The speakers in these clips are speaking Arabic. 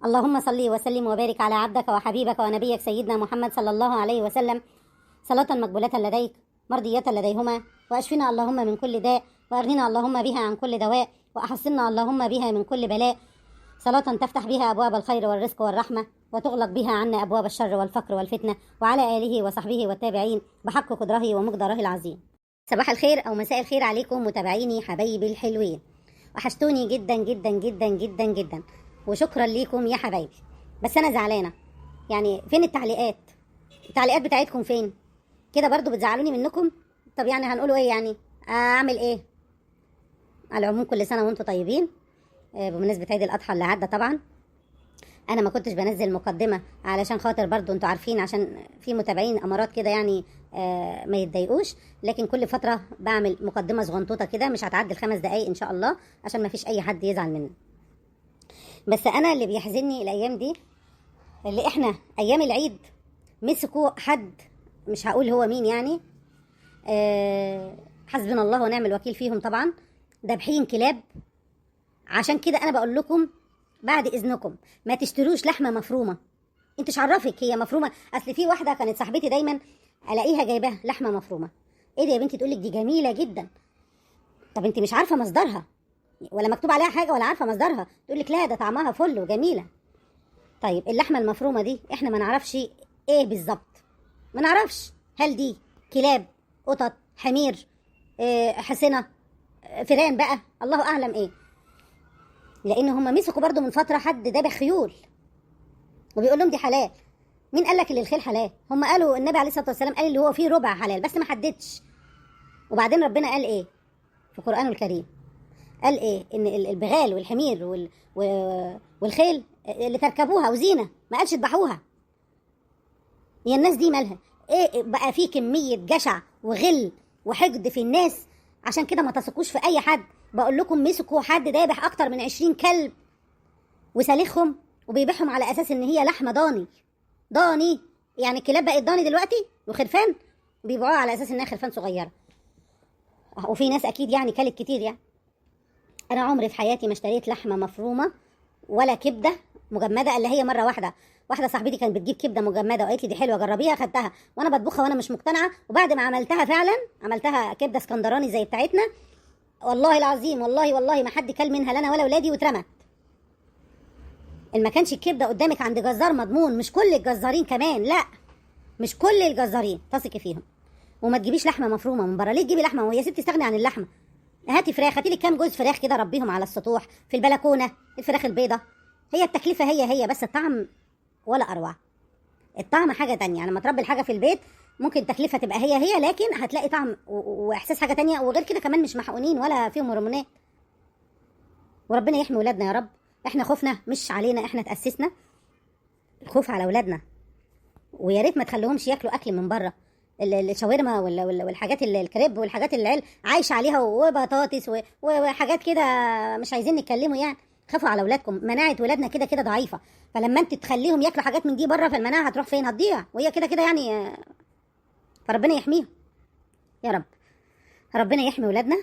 اللهم صل وسلم وبارك على عبدك وحبيبك ونبيك سيدنا محمد صلى الله عليه وسلم، صلاة مقبولة لديك مرضية لديهما، واشفنا اللهم من كل داء، واغننا اللهم بها عن كل دواء، واحصنا اللهم بها من كل بلاء، صلاة تفتح بها أبواب الخير والرزق والرحمة، وتغلق بها عنا أبواب الشر والفقر والفتنة، وعلى آله وصحبه والتابعين بحق قدره ومقدره العظيم. صباح الخير أو مساء الخير عليكم متابعيني حبايبي الحلوين، وحشتوني جدا جدا جدا جدا جدا، وشكرا ليكم يا حبايبي. بس أنا زعلانة، يعني فين التعليقات بتاعتكم فين؟ كده برضو بتزعلوني منكم. طب يعني هنقولوا ايه؟ يعني اعمل ايه؟ على العموم كل سنة وانتم طيبين. بمناسبة عيد الأضحى اللي عدى، طبعا أنا ما كنتش بنزل مقدمة علشان خاطر برضو انتوا عارفين، عشان في متابعين أمارات كده يعني ما يتضايقوش، لكن كل فترة بعمل مقدمة صغنطوطة كده مش هتعدي 5 دقايق إن شاء الله، عشان ما فيش أي حد يزعل مني. بس أنا اللي بيحزنني الأيام دي، اللي إحنا أيام العيد مسكوا حد، مش هقول هو مين يعني، حسبنا الله ونعم الوكيل فيهم طبعا، دابحين كلاب. عشان كده انا بقول لكم بعد اذنكم ما تشتروش لحمه مفرومه. انت مش عرفك هي مفرومه؟ اصل في واحده كانت صاحبتي دايما الاقيها جايباها لحمه مفرومه. ايه ده يا بنتي؟ تقول لك دي جميله جدا. طب انت مش عارفه مصدرها، ولا مكتوب عليها حاجه، ولا عارفه مصدرها، تقول لك لا ده طعمها فل وجميله. طيب اللحمه المفرومه دي احنا ما نعرفش ايه بالظبط، ما نعرفش هل دي كلاب، قطط، حمير، حصنه، فيران بقى، الله اعلم ايه. لان هم مسكوا برضو من فتره حد ذابح خيول وبيقول لهم دي حلال. مين قال لك اللي الخيل حلال؟ هم قالوا النبي عليه الصلاه والسلام قال اللي هو فيه ربع حلال، بس ما حددش. وبعدين ربنا قال ايه في قرآنه الكريم؟ قال ايه؟ ان البغال والحمير والخيل اللي تركبوها وزينه، ما قالش اذبحوها. هي الناس دي مالها؟ ايه بقى؟ في كميه جشع وغل وحقد في الناس، عشان كده ما تثقوش في اي حد. بقول لكم مسكوا حد ذابح اكتر من 20 كلب وسالخهم وبيبيعهم على اساس ان هي لحمه ضاني. يعني الكلاب بقت ضاني دلوقتي وخرفان، بيبيعوها على اساس انها خرفان صغيره. وفي ناس اكيد يعني كلت كتير يعني. انا عمري في حياتي ما اشتريت لحمه مفرومه ولا كبده مجمده، الا هي مره واحده صاحبتي كانت بتجيب كبده مجمده وقالت لي دي حلوه جربيها، خدتها وانا بطبخها وانا مش مقتنعه، وبعد ما عملتها فعلا عملتها كبده اسكندراني زي بتاعتنا، والله العظيم والله ما حد كل منها، لا انا ولا ولادي، واترمت. ما كانش الكبده قدامك عند جزار مضمون، مش كل الجزارين كمان، لا مش كل الجزارين تثقي فيهم. وما تجيبيش لحمه مفرومه من بره. ليه تجيبي لحمه وهي ست تستغني عن اللحمه؟ هاتي فراخ، هاتي لك كام جوز فراخ كده ربيهم على السطوح في البلكونه، الفراخ البيضه. هي التكلفه هي بس الطعم ولا اروع. الطعم حاجه تانية، يعني لما تربي الحاجه في البيت ممكن التكلفه تبقى هي لكن هتلاقي طعم واحساس حاجه تانية، وغير كده كمان مش محقونين ولا فيهم هرمونات. وربنا يحمي ولادنا يا رب. احنا خوفنا مش علينا، احنا تأسسنا الخوف على ولادنا. ويا ريت ما تخليهمش ياكلوا اكل من بره، الشاورما والحاجات الكريب والحاجات اللي العيال عايشه عليها، وبطاطس وحاجات كده، مش عايزين نتكلموا يعني. خافوا على اولادكم، مناعه ولادنا كده كده ضعيفه، فلما انت تخليهم ياكلوا حاجات من دي بره فالمناعه هتروح فين؟ هتضيع، وهي كده كده يعني. فربنا يحميهم يا رب، ربنا يحمي ولادنا.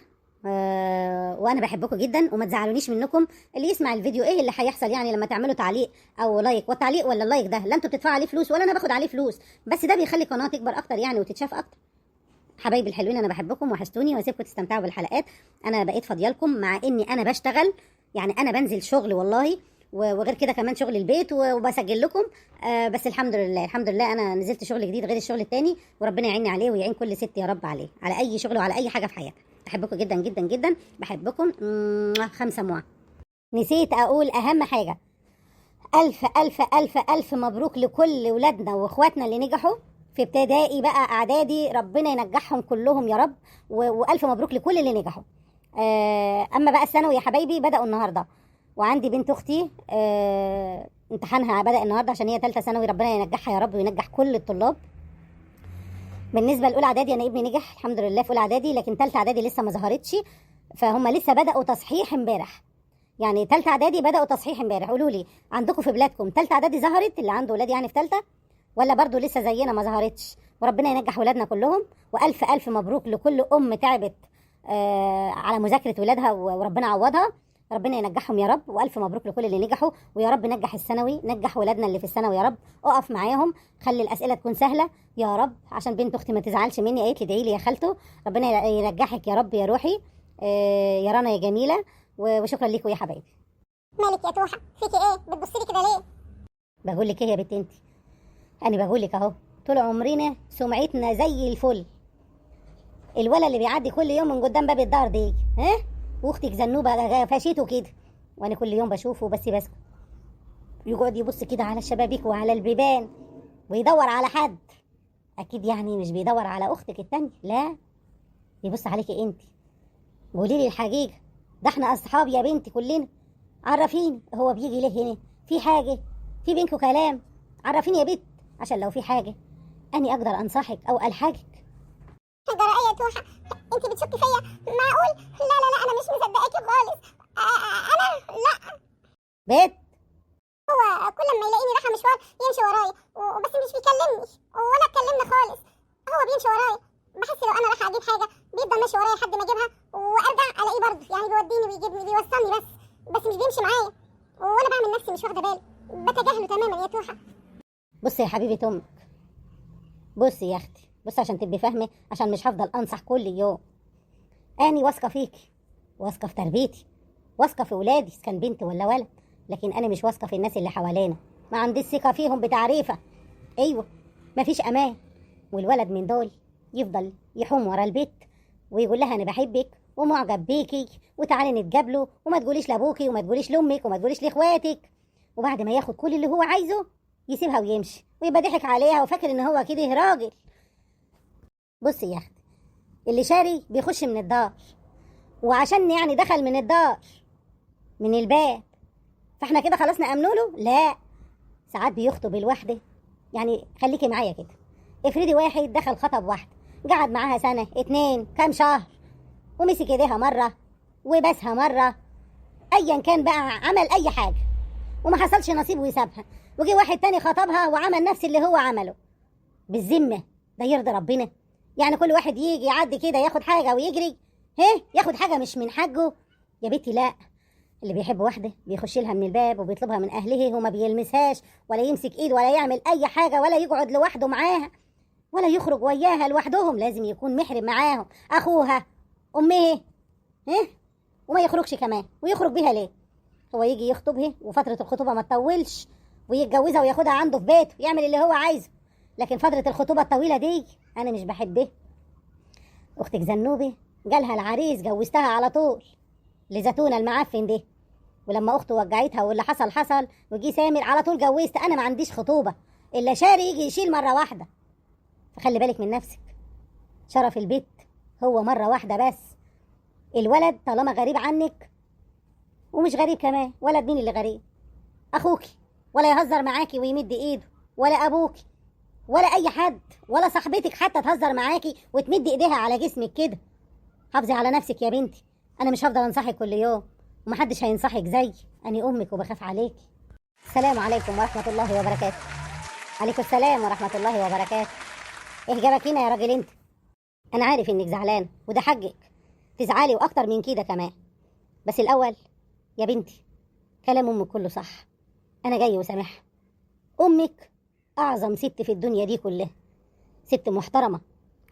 وانا بحبكم جدا، وما تزعلونيش منكم. اللي يسمع الفيديو ايه اللي هيحصل يعني لما تعملوا تعليق او لايك؟ والتعليق ولا اللايك ده لا انتوا بتدفعوا عليه فلوس ولا انا باخد عليه فلوس، بس ده بيخلي القناه تكبر اكتر يعني وتتشاف اكتر. حبايبي الحلوين انا بحبكم وحشتوني، واسيبكم تستمتعوا بالحلقات. انا بقيت فاضيه لكم مع اني انا بشتغل، يعني انا بنزل شغل والله، وغير كده كمان شغل البيت وبسجل لكم. بس الحمد لله انا نزلت شغل جديد غير الشغل التاني، وربنا يعيني عليه ويعين كل ست يا رب عليه، على اي شغل وعلى اي حاجه في حياتك. بحبكم جدا جدا جدا، بحبكم 5 موا. نسيت اقول اهم حاجه، الف الف الف الف مبروك لكل ولادنا واخواتنا اللي نجحوا في ابتدائي بقى اعدادي، ربنا ينجحهم كلهم يا رب، والف مبروك لكل اللي نجحوا. اما بقى الثانوي يا حبايبي بداوا النهارده، وعندي بنت اختي امتحانها بدا النهارده عشان هي ثالثه ثانوي، ربنا ينجحها يا رب وينجح كل الطلاب. بالنسبه لاولى اعدادي انا ابني نجح الحمد لله في اولى اعدادي، لكن ثالثه اعدادي لسه ما ظهرتش، فهم لسه بداوا تصحيح امبارح. يعني ثالثه اعدادي بداوا تصحيح امبارح. قولوا لي عندكم في بلادكم ثالثه اعدادي ظهرت اللي عنده ولاد يعني في ثالثه، ولا برضو لسه زينا ما ظهرتش؟ وربنا ينجح ولادنا كلهم، والف الف مبروك لكل ام تعبت على مذاكره ولادها وربنا عوضها. ربنا ينجحهم يا رب، والف مبروك لكل اللي نجحوا، ويا رب نجح الثانوي، نجح ولادنا اللي في الثانوي يا رب. اقف معاهم، خلي الاسئله تكون سهله يا رب، عشان بنت اختي ما تزعلش مني، قالت لي ادعي لي يا خالته، ربنا ينجحك يا رب يا روحي. يا رنا يا جميله، وشكرا ليكوا يا حبايبي. مالك يا توحة؟ فيكي ايه؟ بتبصي لي كده ليه؟ بقول لك ايه يا بنت انت، انا بقول لك اهو، طول عمرنا سمعتنا زي الفل. الولد اللي بيعدي كل يوم من قدام باب الدار دي، ها، واختك زنوبه فاشيته كده، وانا كل يوم بشوفه بس بسكت. يقعد يبص كده على الشبابيك وعلى البيبان ويدور على حد، اكيد يعني مش بيدور على اختك التانية، لا، بيبص عليكي انت. قولي لي الحقيقه، ده احنا اصحاب يا بنتي كلنا، عرفيني هو بيجي ليه هنا؟ في حاجه؟ في بينكوا كلام؟ عرفيني يا بنت، عشان لو في حاجه اني اقدر انصحك او الحقك. جرى ايه يا توحة؟ انت بتشكي فيا؟ معقول؟ لا لا لا، انا مش مصدقاكي خالص. انا لا. بيت، هو كل ما يلاقيني رايحه مشوار يمشي ورايا، بس مش بيكلمني ولا اتكلمنا خالص. هو بيمشي ورايا، بحس لو انا رايحه اجيب حاجه بيفضل ماشي ورايا لحد ما اجيبها، وارجع الاقيه برضه، يعني بيوديني ويجيبني بيوصلني بس مش بيمشي معايا، وانا بعمل نفسي مش واخده بالي، بتجاهله تماما يا توحة. بصي يا حبيبه امك، بصي يا اختي، بصي عشان تبقي فاهمه، عشان مش هفضل انصح كل يوم. اني واثقه فيكي، واثقه في تربيتي، واثقه في ولادي اذا كان بنت ولا ولد، لكن انا مش واثقه في الناس اللي حوالينا، ما عنديش ثقه فيهم بتعريفه. ايوه، مفيش امان. والولد من دول يفضل يحوم ورا البيت ويقول لها انا بحبك ومعجب بيكي وتعالي نتقابلوا، وما تقوليش لابوكي وما تقوليش لامك وما تقوليش لاخواتك، وبعد ما ياخد كل اللي هو عايزه يسيبها ويمشي ويبقى ضحك عليها وفاكر ان هو كده راجل. بصي يا اختي، اللي شاري بيخش من الدار، وعشان يعني دخل من الدار من الباب فاحنا كده خلاص نأمنوا له؟ لا، ساعات بيخطب الواحدة. يعني خليكي معايا كده، افرضي واحد دخل خطب واحدة، قعد معاها سنة اتنين كام شهر، ومسك ايديها مرة وبسها مرة، ايا كان بقى، عمل اي حاجة وما حصلش نصيب ويسابها، وجي واحد تاني خطبها وعمل نفس اللي هو عمله، بالذمة ده يرضي ربنا؟ يعني كل واحد يجي يعدي كده ياخد حاجة ويجري، ياخد حاجة مش من حقه؟ يا بنتي لا، اللي بيحب واحدة بيخش لها من الباب وبيطلبها من أهله وما بيلمسهاش ولا يمسك إيد ولا يعمل أي حاجة ولا يقعد لوحده معاها ولا يخرج وياها لوحدهم، لازم يكون محرم معاهم، أخوها، أمه، وما يخرجش كمان. ويخرج بيها ليه؟ هو يجي يخطبها وفترة الخطوبة ما تطولش ويتجوزها وياخدها عنده في بيته يعمل اللي هو عايزه، لكن فترة الخطوبة الطويلة دي أنا مش بحبها. أختك زنوبة جالها العريس جوزتها على طول لزيتونة المعفن دي، ولما أخته وجعتها واللي حصل حصل وجي سامر على طول جوزت. أنا ما عنديش خطوبة إلا شاري يجي يشيل مرة واحدة، فخلي بالك من نفسك، شرف البيت هو مرة واحدة بس. الولد طالما غريب عنك، ومش غريب كمان، ولد مين اللي غريب؟ أخوكي، ولا يهزر معاكي ويمد إيده، ولا أبوكي، ولا أي حد، ولا صاحبتك حتى تهزر معاكي وتمد إيديها على جسمك كده. حافظي على نفسك يا بنتي، أنا مش هفضل أنصحك كل يوم، ومحدش هينصحك زي أني أمك وبخاف عليكي. السلام عليكم ورحمة الله وبركاته. عليكم السلام ورحمة الله وبركاته. إيه جابك هنا يا راجل أنت؟ أنا عارف إنك زعلان وده حقك تزعلي وأكتر من كده كمان، بس الأول يا بنتي كلام أمك كله صح، أنا جاي وسامحها. أمك أعظم ست في الدنيا دي كلها، ست محترمة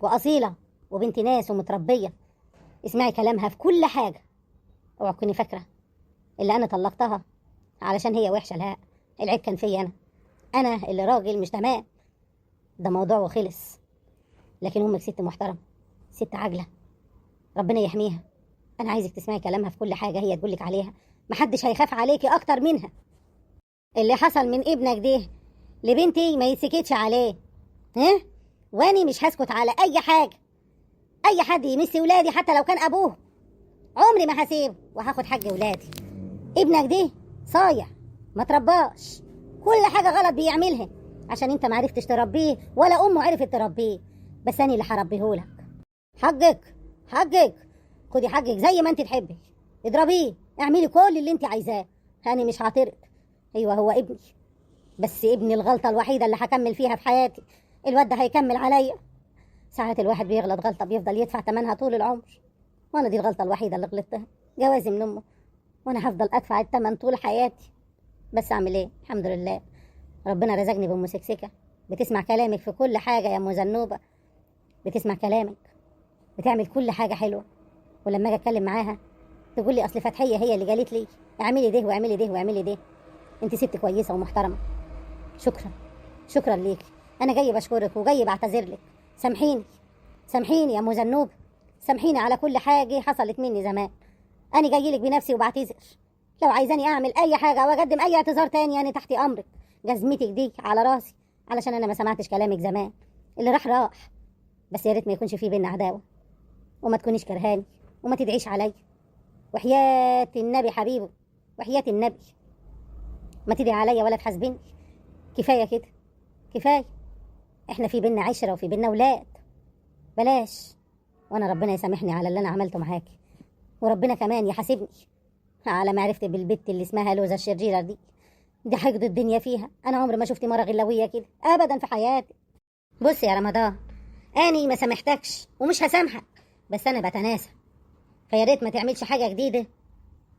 وأصيلة وبنت ناس ومتربية، اسمعي كلامها في كل حاجة. اوعى تكوني فاكرة اللي أنا طلقتها علشان هي وحشة، لا، العيب كان فيا أنا اللي راجل مش تمام، ده موضوع وخلص. لكن أمك ست محترمة، ست عاجلة، ربنا يحميها. أنا عايزك تسمعي كلامها في كل حاجة هي تقولك عليها، محدش هيخاف عليكي أكتر منها. اللي حصل من ابنك ده لبنتي ما يتسكتش عليه، واني مش هسكت على أي حاجة. أي حد يمس ولادي حتى لو كان أبوه عمري ما هسيبه، وهاخد حق ولادي. ابنك ده صايع، ما ترباش، كل حاجة غلط بيعملها عشان انت معرفتش تربيه ولا أمه عرفت تربيه، بس أنا اللي هربيهولك. حقك، حقك، خدي حقك زي ما انت تحبي، اضربيه، اعملي كل اللي انت عايزاه، أنا مش هعترض. ايوه هو ابني، بس ابني الغلطة الوحيدة اللي هكمل فيها في حياتي، الواد ده هيكمل عليا. ساعات الواحد بيغلط غلطة بيفضل يدفع ثمنها طول العمر، وانا دي الغلطة الوحيدة اللي غلطتها، جوازي من امه. وانا هفضل ادفع الثمن طول حياتي. بس اعمل ايه؟ الحمد لله ربنا رزقني بام سكسكه بتسمع كلامك في كل حاجه يا ام زنوبه، بتسمع كلامك، بتعمل كل حاجه حلوه. ولما اجي اتكلم معاها تقول لي اصل فتحيه هي اللي قالت لي اعملي ده واعملي ده واعملي ده. انت ست كويسه ومحترمه. شكرا، شكرا ليك. انا جاي بشكرك وجاي بعتذر لك. سامحيني، سامحيني يا ام زنوبه، سامحيني على كل حاجه حصلت مني زمان. انا جاي لك بنفسي وبعتذر. لو عايزاني اعمل اي حاجه او اقدم اي اعتذار تاني انا تحت امرك. جزمتك دي على راسي، علشان انا ما سمعتش كلامك زمان. اللي راح راح، بس يا ريت ما يكونش في بينا عداوه، وما تكونيش كرهاني، وما تدعيش عليا. وحياة النبي حبيبه، وحياة النبي ما تدعي عليا ولا تحاسبني. كفايه كده، كفايه. احنا في بينا عشره وفي بينا ولاد. بلاش. وانا ربنا يسامحني على اللي انا عملته معاكي، وربنا كمان يحاسبني على ما عرفت بالبت اللي اسمها لوزة الشريرة دي حقد الدنيا فيها. انا عمري ما شفت مرة غلوية كده ابدا في حياتي. بص يا رمضان، اني ما سامحتكش ومش هسامحك، بس انا بتناسى. فيا ريت ما تعملش حاجة جديدة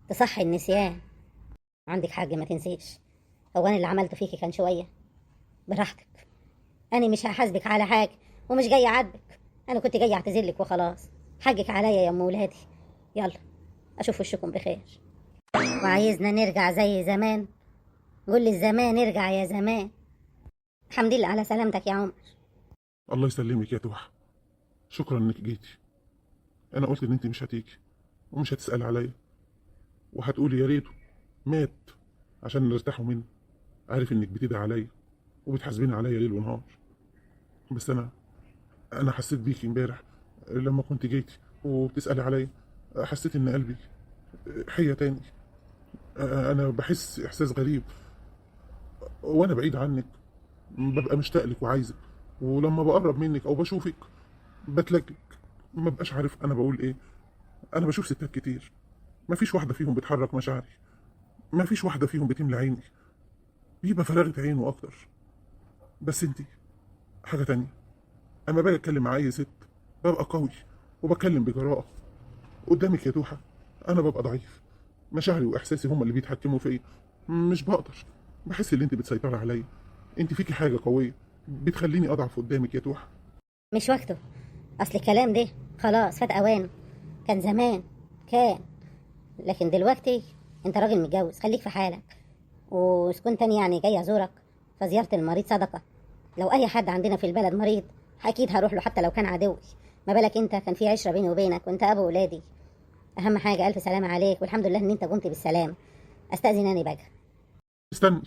تصحي النسيان. عندك حاج ما تنسيش، هو انا اللي عملته فيكي كان شوية؟ براحتك، انا مش هحاسبك على حاجة ومش جاي اعاتبك. انا كنت جاي اعتذر لك وخلاص. حقك عليا يا ام ولادي. يلا اشوف وشكم بخير. وعايزنا نرجع زي زمان؟ قول لي الزمان ارجع يا زمان. الحمد لله على سلامتك يا عمر. الله يسلمك يا توحة، شكرا انك جيتي. انا قلت ان انت مش هتيجي ومش هتسأل عليا، وهتقولي يا ريته مات عشان نرتاحوا منه. عارف انك بتدعي عليا وبتحاسبيني عليا ليل ونهار، بس انا حسيت بيكي امبارح لما كنت جيتي وبتسألي عليا. حسيت ان قلبي حية تاني. انا بحس احساس غريب وانا بعيد عنك، ببقى مشتاق لك وعايزك، ولما بقرب منك او بشوفك بتلجلج، ما بقاش عارف انا بقول ايه. انا بشوف ستات كتير، ما فيش واحده فيهم بتحرك مشاعري، ما فيش واحده فيهم بتملى عيني، بيبقى فراغة عينه اكتر. بس انتي حاجه تانية. اما باجي اتكلم مع اي ست ببقى قوي وبتكلم بجراءه. قدامك يا دوحه انا ببقى ضعيف، مشاعري واحساسي هما اللي بيتحكموا فيا، مش بقدر. بحس ان انت بتسيطري عليا، انت فيكي حاجه قويه بتخليني اضعف قدامك يا دوحه. مش وقته، اصل الكلام ده خلاص فات اوانه. كان زمان كان، لكن دلوقتي انت راجل متجوز، خليك في حالك. وكنت تاني يعني جاي ازورك، فزيارة المريض صدقة. لو اي حد عندنا في البلد مريض اكيد هروح له حتى لو كان عدوي. ما بالك انت كان في عشرة بيني وبينك وانت ابو ولادي. اهم حاجة الف سلامة عليك، والحمد لله ان انت قمت بالسلام. استأذن اني بقى. استني،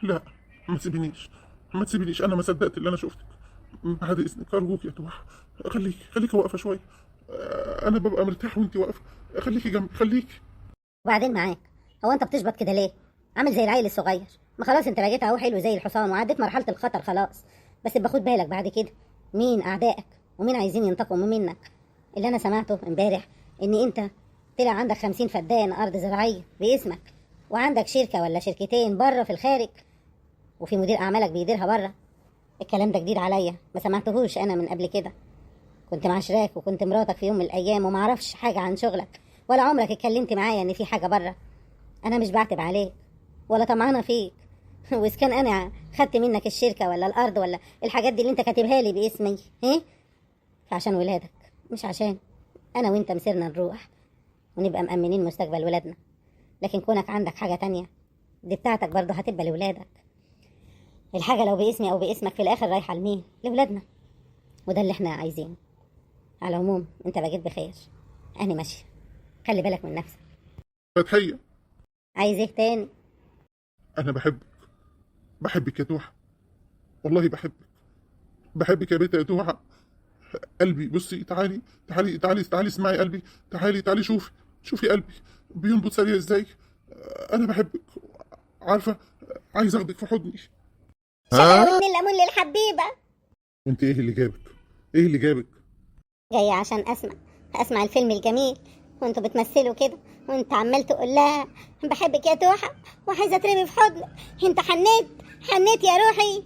لا ما تسيبينيش، ما تسيبينيش، انا ما صدقت اللي انا شفتك. بعد اذنك ارجوك يا توحة، خليكي واقفه شويه. انا ببقى مرتاح وانت واقفه. خليكي جنبي، خليكي. وبعدين معاك، هو انت بتشبط كده ليه؟ عامل زي العيل الصغير. ما خلاص انت بقيت اهو حلو زي الحصان وعديت مرحلة الخطر خلاص. بس باخد بالك بعد كده مين اعدائك ومين عايزين ينتقموا منك. اللي انا سمعته امبارح ان انت طلع عندك 50 فدان ارض زراعية باسمك، وعندك شركة ولا شركتين بره في الخارج، وفي مدير اعمالك بيديرها بره. الكلام ده جديد عليا، ما سمعتهوش انا من قبل كده. كنت معاشراك وكنت مراتك في يوم من الايام وما اعرفش حاجة عن شغلك، ولا عمرك اتكلمت معايا ان في حاجة بره. انا مش بعتب عليك ولا طمعانه فيك واذا كان انا خدت منك الشركه ولا الارض ولا الحاجات دي اللي انت كاتبها لي باسمي فعشان ولادك، مش عشان انا وانت مسيرنا نروح ونبقى مأمنين مستقبل ولادنا. لكن كونك عندك حاجه تانية دي بتاعتك برضه هتبقى لولادك. الحاجه لو باسمي او باسمك في الاخر رايحه لمين؟ لولادنا. وده اللي احنا عايزينه. على العموم انت بقيت بخير، انا ماشيه، خلي بالك من نفسك. فتحيه، عايز ايه تاني؟ انا بحبك يا توحة، والله بحبك يا بيت يا توحة. قلبي بصي، تعالي اسمعي قلبي، تعالي شوفي قلبي بينبض سريع ازاي. انا بحبك، عارفه، عايز اخدك في حضني. شكرا واتنين ليمون للحبيبه. وانت ايه اللي جابك؟ جاية عشان اسمع الفيلم الجميل وانتوا بتمثلوا كده، وانت عمال تقول لها بحبك يا توحة وعايزة اترمي في حضنك. انت حنيت يا روحي.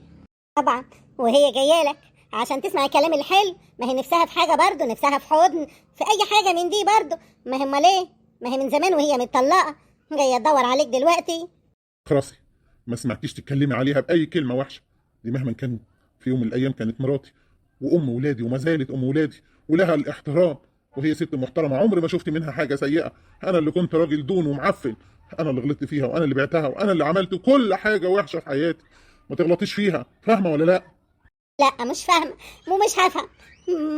طبعا وهي جاية لك عشان تسمع الكلام الحلو، ما هي نفسها في حاجة برضه، نفسها في حضن، في اي حاجة من دي برضه. ما هي امال ايه؟ ما هي من زمان وهي متطلقة جايه تدور عليك دلوقتي؟ خلاص، ما سمعتيش تتكلمي عليها باي كلمه وحشه. دي مهما كان في يوم من الايام كانت مراتي وام ولادي، وما زالت ام ولادي، ولها الاحترام، وهي ست محترمه. عمري ما شفت منها حاجه سيئه. انا اللي كنت راجل دون ومعفن، انا اللي غلطت فيها، وانا اللي بعتها، وانا اللي عملت كل حاجه وحشه في حياتي. ما تغلطيش فيها، فاهمه ولا لا؟ لا مش فاهمه ومش هفهم.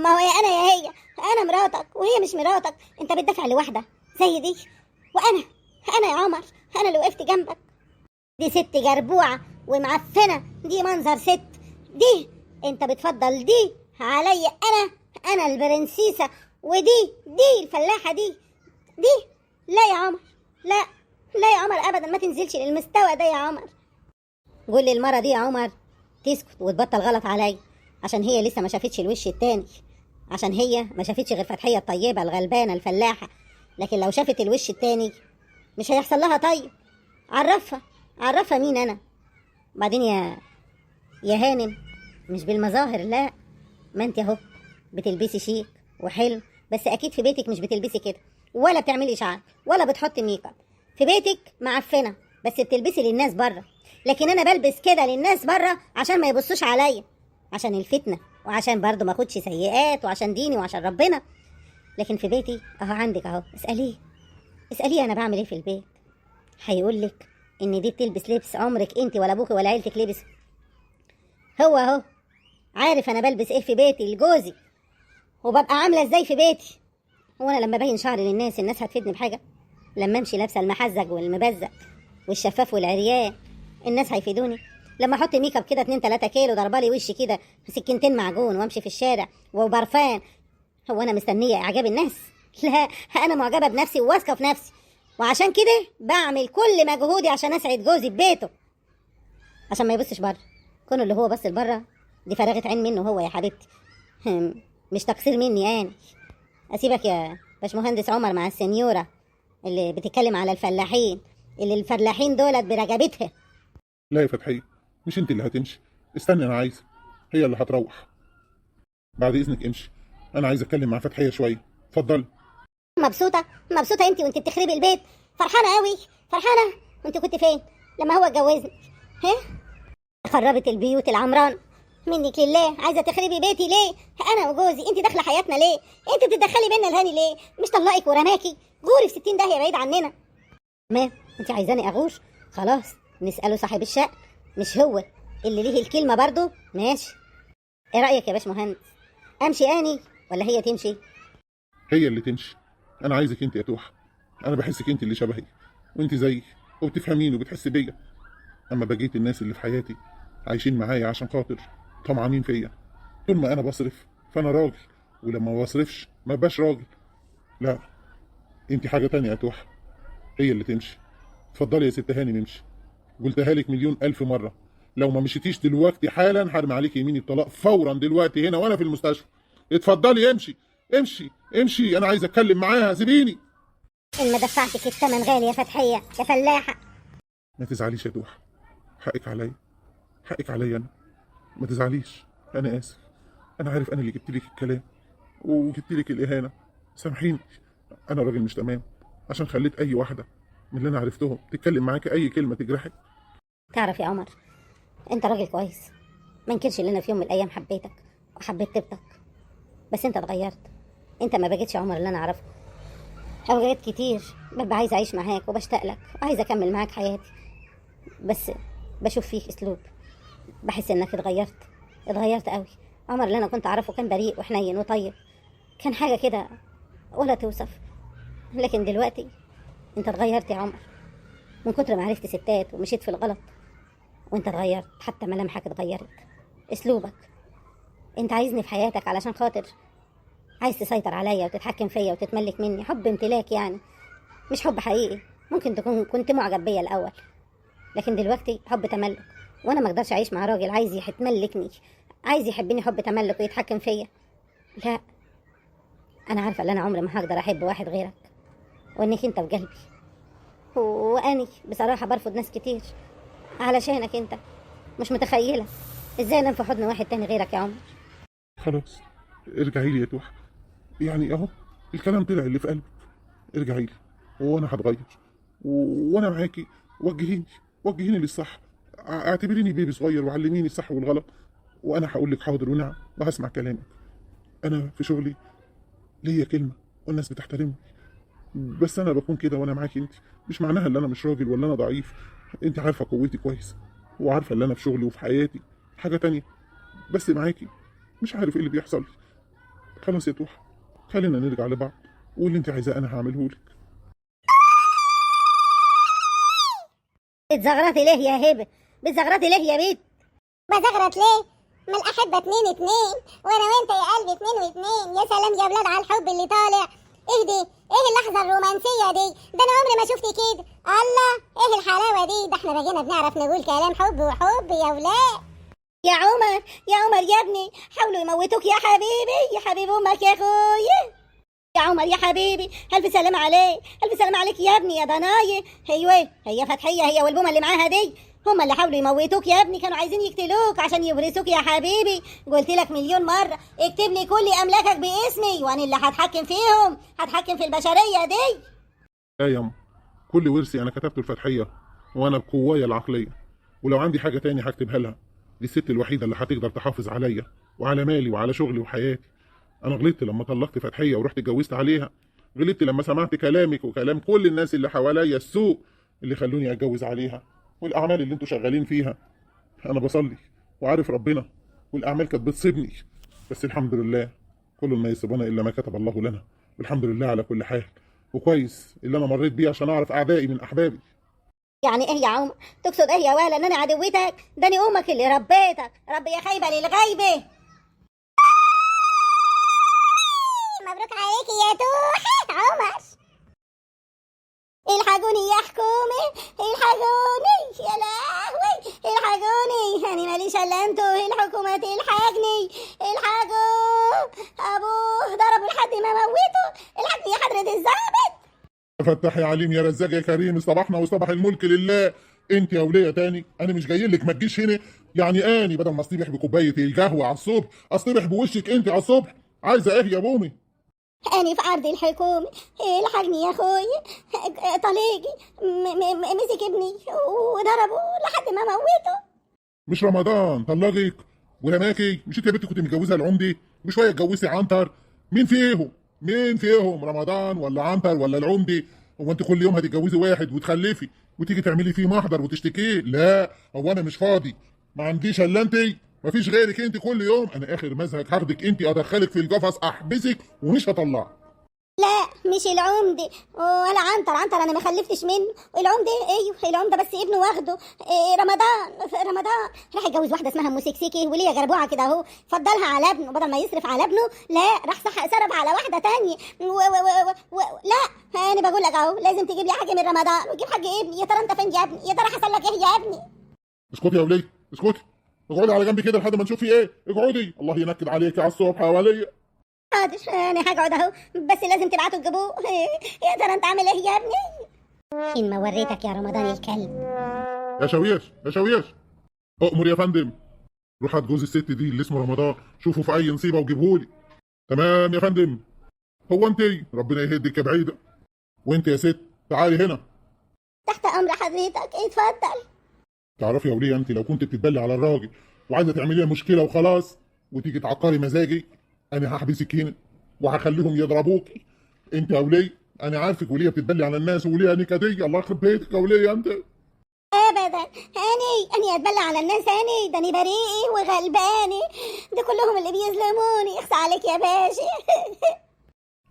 ما هو يا انا يا هي، انا مراتك وهي مش مراتك. انت بتدافع لواحده زي دي، وانا يا عمر انا اللي وقفت جنبك. دي ست جربوعه ومعفنه، دي منظر ست. دي انت بتفضل دي عليا انا البرنسيسه، ودي الفلاحه دي. لا يا عمر، لا لا يا عمر ابدا، ما تنزلش للمستوى ده يا عمر. قول للمره دي يا عمر تسكت وتبطل غلط عليا، عشان هي لسه ما شافتش الوش التاني، عشان هي ما شافتش غير فتحيه الطيبه الغلبانه الفلاحه. لكن لو شافت الوش التاني مش هيحصل لها طيب. عرفها مين انا. بعدين يا هانم، مش بالمظاهر لا. ما انت اهو بتلبسي شيك وحلو، بس اكيد في بيتك مش بتلبسي كده، ولا بتعملي شعر، ولا بتحطي ميك اب. في بيتك معفنه بس بتلبسي للناس بره. لكن انا بلبس كده للناس بره عشان ما يبصوش عليا، عشان الفتنه، وعشان برضو ما اخدش سيئات، وعشان ديني، وعشان ربنا. لكن في بيتي اهو عندك اهو، اساليه انا بعمل ايه في البيت. هيقول لك ان دي بتلبس لبس عمرك انت ولا ابوك ولا عيلتك لبس. هو اهو عارف انا بلبس ايه في بيتي لجوزي، وببقى عامله ازاي في بيتي. هو انا لما ابين شعري للناس الناس هتفيدني بحاجه؟ لما امشي لابسه المحزق والمبزق والشفاف والعريان الناس هيفيدوني؟ لما احط ميك اب كده 2-3 كيلو ضربالي وشي كده سكينتين معجون وامشي في الشارع وبرفان، هو انا مستنيه اعجاب الناس؟ لا، انا معجبه بنفسي وواثقه في نفسي، وعشان كده بعمل كل مجهودي عشان اسعد جوزي ببيته، عشان ما يبصش بره. كونه اللي هو بص لبره دي فراغة عين منه هو يا حبيبتي، مش تقصير مني انا. اسيبك يا باشمهندس عمر مع السنيوره اللي بتتكلم على الفلاحين، اللي الفلاحين دولت برجبتها. لا يا فتحيه، مش انت اللي هتمشي. استني، انا عايزه، هي اللي هتروح. بعد اذنك امشي، انا عايز اتكلم مع فتحيه شويه. اتفضلي. مبسوطه انت وانت بتخربي البيت؟ فرحانه قوي فرحانه. وانت كنت فين لما هو اتجوزني؟ ها، خربت البيوت العمران منك لله. عايزه تخربي بيتي ليه؟ انا وجوزي، انت داخله حياتنا ليه؟ انت بتدخلي بينا الهاني ليه؟ مش طلقك ورماكي؟ غوري في 60 داهيه بعيد عننا. ما انت عايزاني اغور؟ خلاص نساله صاحب الشقه، مش هو اللي ليه الكلمه برضه؟ ماشي. ايه رايك يا باشمهندس، امشي اني ولا هي تمشي؟ هي اللي تمشي. انا عايزك انت يا توحه. انا بحسك انت اللي شبهي، وانت زيي، وبتفهميني وبتحسي بيا. اما بقيت الناس اللي في حياتي عايشين معايا عشان خاطر طمعانين فيا. طول ما انا بصرف فانا راجل، ولما ما بصرفش ما بقاش راجل. لا، انت حاجه تانية يا توحه. هي اللي تمشي. اتفضلي يا ست هاني نمشي. قلتها لك مليون الف مره، لو ما مشيتيش دلوقتي حالا هرمي عليك يمين الطلاق فورا دلوقتي هنا وانا في المستشفى. اتفضلي امشي امشي امشي، انا عايز اتكلم معاها، سيبيني. ان ما دفعتك الثمن غالي يا فتحيه يا فلاحه. ما تزعليش يا توحه، حقك عليا، حقك عليا انا. ما تزعليش، انا اسف. انا عارف انا اللي جبت لك الكلام وجبت لك الاهانه. سامحيني، انا راجل مش تمام عشان خليت اي واحده من اللي انا عرفتهم تتكلم معاك اي كلمه تجرحك. تعرف يا عمر، انت راجل كويس، ما انكرش ان انا في يوم من الايام حبيتك وحبيت طيبتك، بس انت اتغيرت. انت ما بقيتش عمر اللي انا اعرفه. اوقات كتير ببقى عايزه اعيش معاك وبشتاق لك وعايزه اكمل معاك حياتي، بس بشوف فيك اسلوب، بحس انك اتغيرت قوي. عمر اللي انا كنت اعرفه كان بريء وحنين وطيب، كان حاجه كده ولا توصف. لكن دلوقتي انت اتغيرت يا عمر، من كتر ما عرفت ستات ومشيت في الغلط. وانت اتغيرت، حتى ملامحك اتغيرت، اسلوبك. انت عايزني في حياتك علشان خاطر عايز تسيطر عليا وتتحكم فيا وتتملك مني، حب امتلاك يعني، مش حب حقيقي. ممكن تكون كنت معجب بيا الاول، لكن دلوقتي حب تملك. وانا ما اقدرش اعيش مع راجل عايز يتملكني، عايز يحبني حب تملك ويتحكم فيا. لا، انا عارفه ان انا عمري ما هقدر احب واحد غيرك، وانك انت في قلبي. واني بصراحه برفض ناس كتير علشانك انت. مش متخيله ازاي انام في حضن واحد تاني غيرك يا عمر. خلاص ارجعي لي يا توحه، يعني اهو الكلام طلع اللي في قلبك. ارجعي لي وانا هتغير، وانا معاكي. وجهيني للصح. اعتبريني بيبي صغير وعلميني الصح والغلط، وانا هقول لك حاضر ونعم وهسمع كلامك. انا في شغلي ليا كلمه والناس بتحترمني، بس انا بكون كده وانا معاكي انت. مش معناها ان انا مش راجل ولا انا ضعيف. انت عارفه قوتي كويس، وعارفه ان انا في شغلي وفي حياتي حاجه تانية، بس معاكي مش عارف ايه اللي بيحصل لي. خلاص يا توحة، خلينا نرجع لبعض، واللي انت عايزاه انا هعمله لك. بتزغرطي ليه يا هبه؟ بتزغرطي ليه يا بيت؟ بزغرط ليه؟ ما الأحبة 2 وأنا وأنت يا قلبي 2 يا سلام يا ولاد على الحب اللي طالع. إيه دي؟ إيه اللحظة الرومانسية دي؟ ده أنا عمري ما شفت كده. الله، إيه الحلاوة دي؟ ده إحنا بقينا بنعرف نقول كلام حب وحب يا ولاد. يا عمر يا عمر يا ابني، حاولوا يموتوك يا حبيبي، يا حبيب امك يا اخويا. يا عمر يا حبيبي، الف سلام عليك، الف سلام عليك يا ابني يا ضناي. ايوه هي فتحيه هي والبومه اللي معاها دي، هما اللي حاولوا يموتوك يا ابني، كانوا عايزين يقتلوك عشان يورثوك يا حبيبي. قلت لك مليون مره اكتب لي كل املاكك باسمي، وانا اللي هتحكم فيهم، هتحكم في البشريه دي. لا يا ام، كل ورثي انا كتبته الفتحيه، وانا بقوايا العقليه، ولو عندي حاجه تاني هكتبها لها. دي الست الوحيده اللي هتقدر تحافظ عليا وعلى مالي وعلى شغلي وحياتي. انا غلطت لما طلقت فتحيه ورحت اتجوزت عليها، غلطت لما سمعت كلامك وكلام كل الناس اللي حواليا السوء اللي خلوني اتجوز عليها، والاعمال اللي انتوا شغالين فيها. انا بصلي وعارف ربنا، والاعمال كانت بتصيبني، بس الحمد لله كل ما يصيبنا الا ما كتب الله لنا، والحمد لله على كل حال. وكويس اللي انا مريت بيه عشان اعرف اعدائي من احبابي. يعني ايه يا عمر؟ تقصد ايه يا ولا؟ ان انا عدوتك؟ ده انا امك اللي ربيتك، ربي يا خايبه للغيبه. مبروك عليكي يا توحة عمر. الحقوني يا حكومة، الحقوني يا لهوي، الحقوني، أنا ماليش إلا انتوا، الحكومة تلحقني، الحقوا أبوه ضربوا لحد ما موته، الحقني يا حضرة الظابط. يا فتاح يا عليم يا رزاق يا كريم، صباحنا وصباح الملك لله. انت يا وليه تاني، انا مش جاي لك ما تجيش هنا. يعني اني بدل ما اصطبح بكوبايه القهوه على الصبح اصطبح بوشك انت على الصبح. عايزه ايه يا بومي؟ أنا في عرض الحكومة، الحقني يا أخوي، طليقي مسك ابني وضربه لحد ما موته. مش رمضان طلقك ورماكي؟ مش انت يا بنتي كنت متجوزه العمدي وشويه اتجوزتي عنتر؟ مين فيهم رمضان ولا عنتر ولا العمدي؟ هو انت كل يوم هتتجوزي واحد وتخلفي وتيجي تعملي فيه محضر وتشتكيه؟ لا، هو انا مش فاضي، ما عنديش الا انت، مفيش غيرك انت. كل يوم انا اخر مزهق هاخدك انت ادخلك في القفص احبسك ومش هطلعك. لا مش العمدة ولا عنتر انا ما خلفتش منه. العمدة ايوه العمدة بس ابنه واخده. رمضان راح يتجوز واحدة اسمها مسكسكي وليه جربوعة كده اهو، فضلها على ابنه بدل ما يصرف على ابنه، لا راح صرف على واحدة تانية لا انا بقول لك اهو لازم تجيب لي حاجة من رمضان وتجيب حاجة ابني. يا ترى انت فين يا ابني؟ يا ترى حصل لك ايه يا ابني؟ اسكتي يا وليه اسكتي، اقعدي على جنب كده لحد ما نشوف في ايه. اقعدي، الله ينكد عليكي على الصبح يا وليه. حاضر انا هقعد اهو، بس لازم تبعتوا تجيبوه. يا ترى انت عامل ايه يا ابني؟ ان ما وريتك يا رمضان الكلب. يا شويش اؤمر يا فندم. روح هات جوز الست دي اللي اسمه رمضان، شوفوا في اي نصيبه وجيبهولي. تمام يا فندم. هو انت ربنا يهديك يا بعيده. وانت يا ست تعالي هنا. تحت امر حضرتك، اتفضل. تعرفي يا وليه، انت لو كنت بتتبلي على الراجل وعايزه تعملي لي مشكله وخلاص وتيجي تعقري مزاجي، انا هحبسك هنا وهخليهم يضربوكي. انت يا وليه انا عارفك وليه بتتبلي على الناس وليه نكديه. الله يخرب بيتك يا وليه انت. ابدا اني اتبلى على الناس، ده اني بريئي وغلباني، ده كلهم اللي بيظلموني. اخس عليك يا باشا.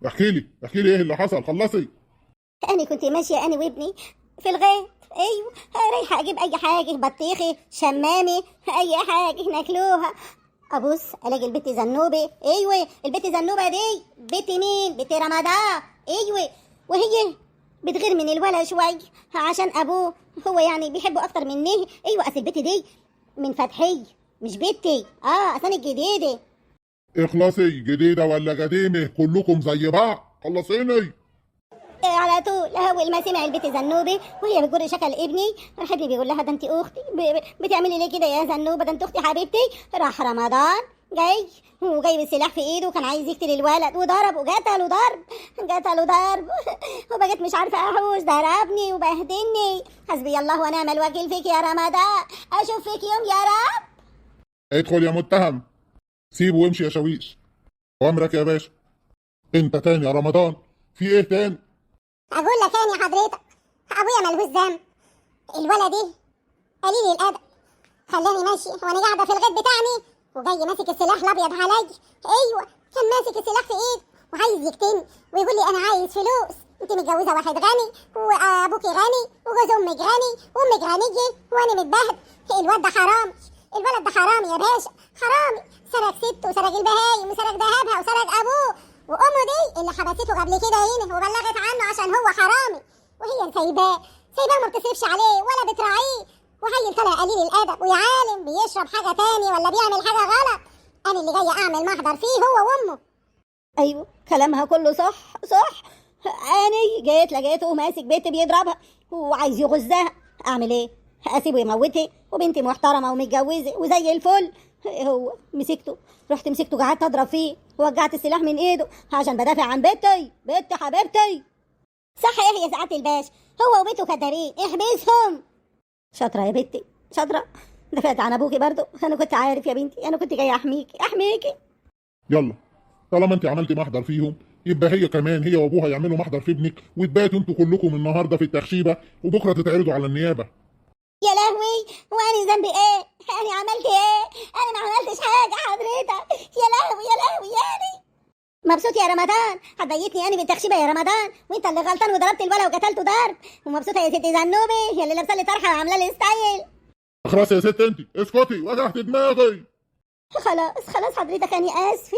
احكي لي ايه اللي حصل، خلصي. انا كنت ماشيه انا وابني في الغيط، ايوه رايحه اجيب اي حاجه، بطيخي شمامي اي حاجه ناكلوها. ابص الاقي البت زنوبه، ايوه البت زنوبه دي بت مين؟ بت رمضان، ايوه وهي بتغير من الولا شوي عشان ابوه هو يعني بيحبه اكتر مني. ايوه اصل البت دي من فتحي مش بنتي، اصلا الجديده. اخلصي، جديده ولا قديمه كلكم زي بعض، خلصيني. على طول اول ما سمع البت زنوبه وهي بتجر شكل ابني، راح ابني بيقول لها ده انت اختي، بتعملي ليه كده يا زنوبه؟ ده انت اختي حبيبتي. راح رمضان جاي وجايب السلاح في ايده وكان عايز يقتل الولد وضرب وقتله ضرب وبقيت مش عارفه احوش، ضربني وبهدلني. حسبي الله ونعم الوكيل فيك يا رمضان، اشوف فيك يوم يا رب. ادخل يا متهم، سيبه وامشي يا شاويش. وامرك يا باشا. انت تاني يا رمضان، في ايه تاني؟ اقول لك تاني حضرتك، ابويا ملهوش ذنب. الولد دي قليل الادب، خلاني ماشي وانا قاعده في الغيط بتاعي وجاي ماسك السلاح الابيض عليا. ايوه كان ماسك السلاح في ايده وعايز يقتلني ويقول لي انا عايز فلوس، انت متجوزه واحد غني وابوكي غني وجوز امك غني وامك غنيه وانا متبهدل. الواد ده حرامي، الولد ده حرامي يا باشا، حرامي. سرق سته وسرق البهايم وسرق ذهبها وسرق ابوه وامه دي اللي حبسته قبل كده هنا وبلغت عنه عشان هو حرامي، وهي سايباه ما بتصرفش عليه ولا بتراعيه، وهي طلع قليل الادب ويا عالم بيشرب حاجه تاني ولا بيعمل حاجه غلط. انا اللي جايه اعمل محضر فيه هو وامه. ايوه كلامها كله صح. انا جيت لقيته ماسك بنت بيضربها وعايز يغزها، اعمل ايه؟ اسيبه يموتها وبنتي محترمه ومتجوزه وزي الفل. هو رحت مسكته قعدت اضرب فيه ووجعت السلاح من ايده عشان بدافع عن بنتي حبيبتي. صح ايه يا سعاده الباشا، هو وبنته كدابين، احبسهم. شاطره يا بنتي شاطره، دافعت عن ابوكي برضه. انا كنت عارف يا بنتي، انا كنت جايه احميكي. يلا طالما انت عملتي محضر فيهم يبقى هي كمان، هي وابوها يعملوا محضر في ابنك وتباتوا انتوا كلكم النهارده في التخشيبه وبكره تتعرضوا على النيابه. يا لهوي، وانا ذنبي ايه؟ انا عملت ايه؟ انا ما عملتش حاجه حضرتك. يا لهوي يعني. مبسوط يا رمضان؟ هتضايقني يعني بالتخشيبه يا رمضان؟ وانت اللي غلطان وضربت الولا وقتلته ضرب. ومبسوطه يا ستي زنوبي يا اللي لابسه لي طرحه وعامله لي ستايل. خلاص يا ست انت اسكتي، وجعت دماغي. خلاص حضرتك، انا اسفه.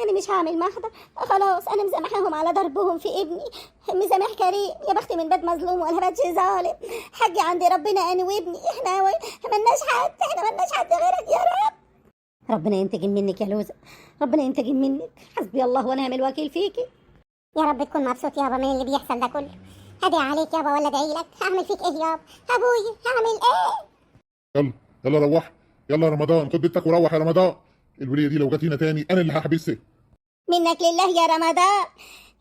انا مش هعمل محضر. خلاص انا مسامحاهم على ضربهم في ابني، مسامح كريم. يا بختي من بات مظلوم ولا باتش ظالم. حاجي عند ربنا انا وابني، احنا ملناش حد غيرك يا رب. ربنا ينتقم منك يا لوزة، ربنا ينتقم منك. حسبي الله ونعم الوكيل فيكي. يا رب تكون مبسوط يابا من اللي بيحصل ده كله. ادعي عليك يابا ولا ادعي لك؟ هعمل فيك ايه يابا؟ ابوي هعمل ايه؟ يلا روح، يلا يا رمضان خد بنتك وروح يا رمضان. الوليه دي لو جت هنا تاني انا اللي هحبسها. منك لله يا رمضان،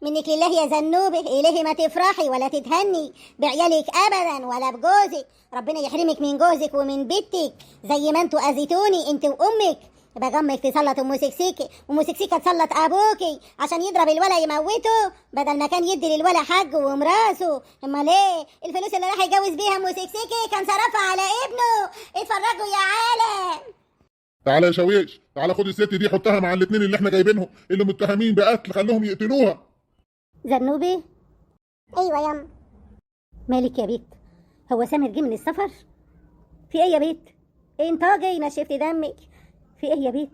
منك لله يا زنوبه. إليه ما تفرحي ولا تتهني بعيالك أبدا ولا بجوزك. ربنا يحرمك من جوزك ومن بنتك زي ما انتوا أذيتوني انت وأمك. يبقى جمك تسلط أم سكسيكي وأم سكسيكة تسلط أبوكي عشان يضرب الولا يموته بدل ما كان يدي للولا حج ومراسه. أمال إيه الفلوس اللي راح يجوز بيها أم سكسيكي كان صرفها على ابنه. اتفرجوا يا عالم. تعالى يا شاويش، تعالى خد الست دي حطها مع الاثنين اللي احنا جايبينهم اللي متهمين بقتل، خليهم يقتلوها. زنوبي. ايوه يما. مالك يا بيت؟ هو سامر جه من السفر؟ في ايه يا بيت؟ انتاجي نشفت دمك. في ايه يا بيت؟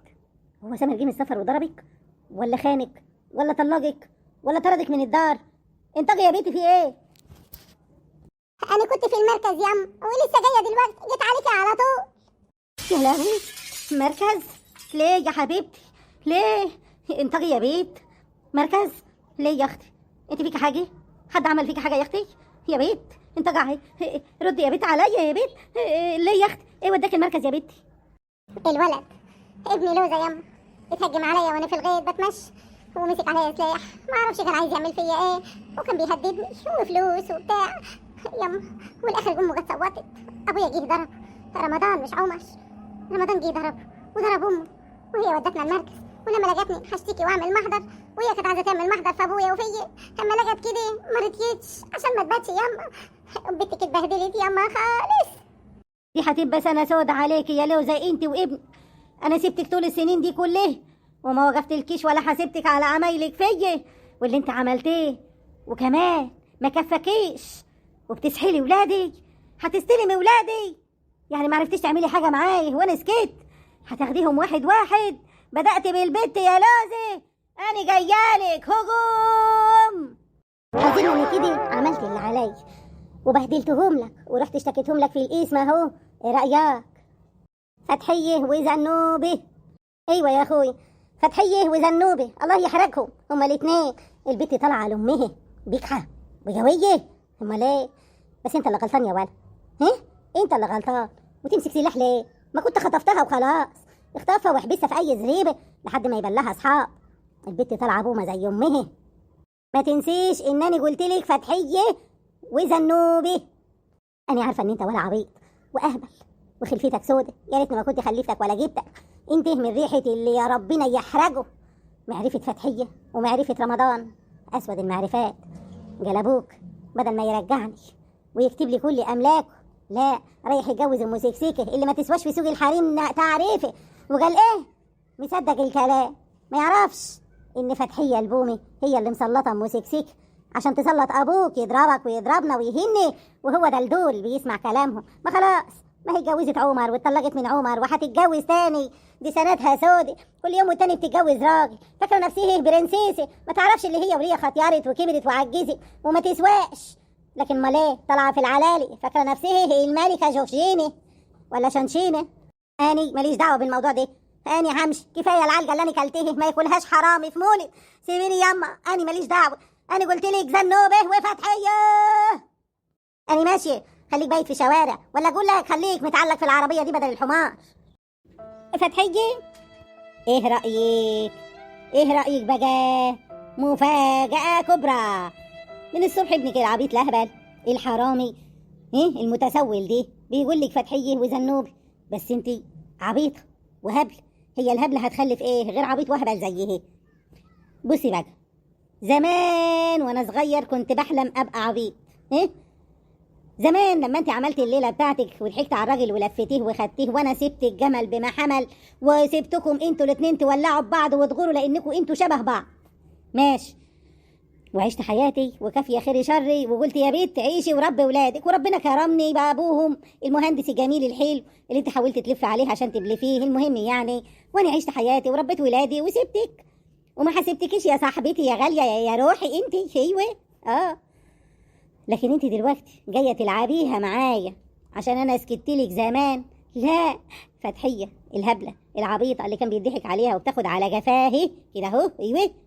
هو سامر جه من السفر وضربك ولا خانك ولا طلقك ولا طردك من الدار؟ انتاجي يا بيتي في ايه؟ انا كنت في المركز يما ولسه جايه دلوقتي، جيت عليكي على طول. يا لهوي، مركز؟ ليه يا حبيبتي ليه؟ انتاجي يا بيت مركز؟ ليه يا اختي؟ انت فيك حاجه؟ حد عمل فيك حاجه يا اختي؟ يا بيت انت قاعد ردي يا بيت عليا يا بيت. ليه يا اختي؟ ايه وداك المركز يا بنتي؟ الولد ابني لوزة يما اتهجم عليا وانا في الغيط بتمشى ومسك عليا سلاح، ما اعرفش كان عايز يعمل فيا ايه، وكان بيهددني وفلوس وبتاع يما. والاخر امه جت صوتت، ابويا جه ضرب رمضان مش عمر. رمضان جه ضرب وضرب امه وهي ودتنا المركز، ولما لقتني هشتكي واعمل محضر وهي كانت عايزه تعمل محضر في ابويا وفيا. اما لقت كده ما رضيتش عشان ما تباتش يما. بنتك اتبهدلت يما خالص. دي هتبقى سنه سودا عليكي يا لوزة انت وابنك. انا سبتك طول السنين دي كلها وما وقفتلكيش ولا حاسبتك على عمايلك فيا واللي انت عملتيه، وكمان ما كفاكيش وبتسحلي ولادي. هتستلمي ولادي يعني ما عرفتيش تعملي حاجه معايا وانا سكت. هتاخديهم واحد واحد. بدأت بالبنت يا لوزة، انا جايالك هجوم. حزين انا كده عملت اللي عليا وبهدلتهم لك ورحت اشتكيتهم لك في القسم اهو. ايه رأيك؟ فتحية وزنوبة. ايوه يا اخوي، فتحية وزنوبة الله يحرقهم هما الاتنين. البنت طالعة لأمها بكحة وجوية. امال ايه؟ بس انت اللي غلطان يا ولد. ها؟ انت اللي غلطان. وتمسك سلاح ليه؟ ما كنت خطفتها وخلاص. اخطفها واحبسها في اي زريبه لحد ما يبان لها اصحاب. البت طالعه بومه زي امها. ما تنسيش انني قلت لك فتحيه وزنوبي. انا عارفه ان انت ولا عبيط واهبل وخلفيتك سودة، يا ريتني ما كنت خلفتك ولا جبتك. انت من ريحه اللي يا ربنا يحرجه. معرفه فتحيه ومعرفه رمضان اسود المعرفات. جلبوك بدل ما يرجعني ويكتب لي كل املاكه، لا رايح يتجوز ام سكسيكه اللي ما تسواش في سوق الحريم تعريفه. وقال ايه؟ مصدق الكلام، ما يعرفش ان فتحيه البومي هي اللي مسلطه ام سكسيكه عشان تسلط ابوك يضربك ويضربنا ويهني، وهو ده الدول بيسمع كلامهم. ما خلاص، ما هي اتجوزت عمر واتطلقت من عمر وهتتجوز تاني. دي سنتها سودة، كل يوم والتاني بتتجوز راجل. فاكره نفسها هي برنسيسه، ما تعرفش اللي هي وليه ختيارت وكبرت وعجزت وما تسواش. لكن ما ليه طالعه في العلالي فاكره نفسها هي الملكه جورجيني ولا شنشينه. اني ماليش دعوه بالموضوع ده، اني همشي. كفايه العلقه اللي انا كلتها ما ياكلهاش حرامي في مولد. سيبيني يما، اني ماليش دعوه. انا قلت لك زنوبه وفتحيه. انا ماشيه، خليك بايت في شوارع ولا اقول لك خليك متعلق في العربيه دي بدل الحمار. فتحيه، ايه رايك؟ ايه رايك بقى؟ مفاجاه كبرى. من الصبح ابنك العبيط الاهبل الحرامي المتسول دي بيقول لك فتحيه وزنوبي، بس انت عبيطه وهبل. هي الهبله هتخلف ايه غير عبيط وهبل زيه؟ بصي بقى، زمان وانا صغير كنت بحلم ابقى عبيط. زمان لما انت عملت الليله بتاعتك وضحكت على الراجل ولفتيه وخدتيه، وانا سبت الجمل بما حمل وسبتكم انتوا الاتنين تولعوا ببعض وتغوروا لانكم انتوا شبه بعض. ماشي، وعشت حياتي وكافيه خيري شري، وقلت يا بيت تعيشي وربي ولادك، وربنا كرمني بابوهم المهندس الجميل الحلو اللي انت حاولت تلف عليه عشان تبلفيه. المهم يعني، وانا عشت حياتي وربيت ولادي وسبتك وما حسبتكيش يا صاحبتي يا غاليه يا روحي انت. ايوه لكن انت دلوقتي جايه تلعبيها معايا عشان انا سكتلك زمان. لا، فتحيه الهبله العبيطه اللي كان بيضحك عليها وبتاخد على جفاهي كده اهو.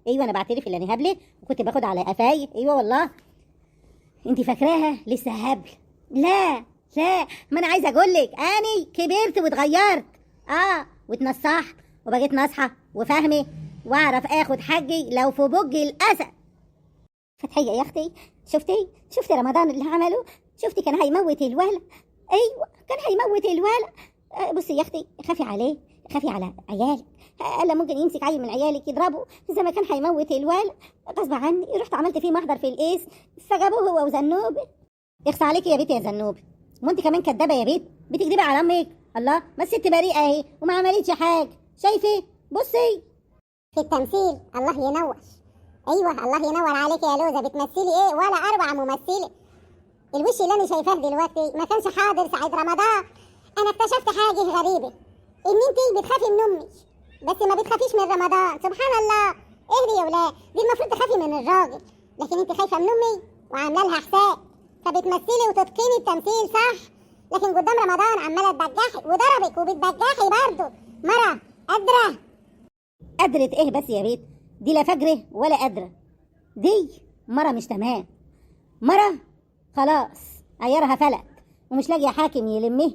ايوه انا بعترف ان انا هبله وكنت باخد على قفاي. ايوه والله. انت فاكراها لسه هبل؟ لا، ما انا عايزه اقول لك اني كبرت واتغيرت واتنصحت وبقيت ناصحه وفاهمه واعرف اخد حقي لو في بج الاسد. فتحيه يا اختي، شفتي رمضان اللي عمله؟ شفتي كان هيموت الولد. ايوه كان هيموت الولد. بصي يا اختي، خافي عليه، خافي على عيالك. الا ممكن يمسك عيل من عيالك يضربه زي ما كان هيموت الولد. غصب عني رحت عملت فيه محضر في القيس فجابوه هو وزنوبي. يخص عليكي يا بنت يا زنوبي، وانت كمان كدابه يا بنت، بتكدبي على امك. الله، ما الست بريئه اهي وما عملتش حاجه. شايفه؟ بصي في التمثيل الله ينور. ايوه الله ينور عليك يا لوزه، بتمثلي ايه ولا اروع ممثله. الوش اللي انا شايفاه دلوقتي ما كانش حاضر ساعه رمضان. انا اكتشفت حاجه غريبه، ان انت بتخافي من امي بس ما بتخافيش من رمضان. سبحان الله. اهدي يا ولاد، دي المفروض تخافي من الراجل، لكن انت خايفه من امي وعامله لها حساب، فبتمثلي وتتقني التمثيل صح، لكن قدام رمضان عماله تبجحي وضربك وبتبجحي برضه. مره قدرت ايه بس يا بيت؟ دي لا فجره ولا قادره. دي مره مش تمام، مره خلاص عيارها فلت ومش لاقيه حاكم يلمه.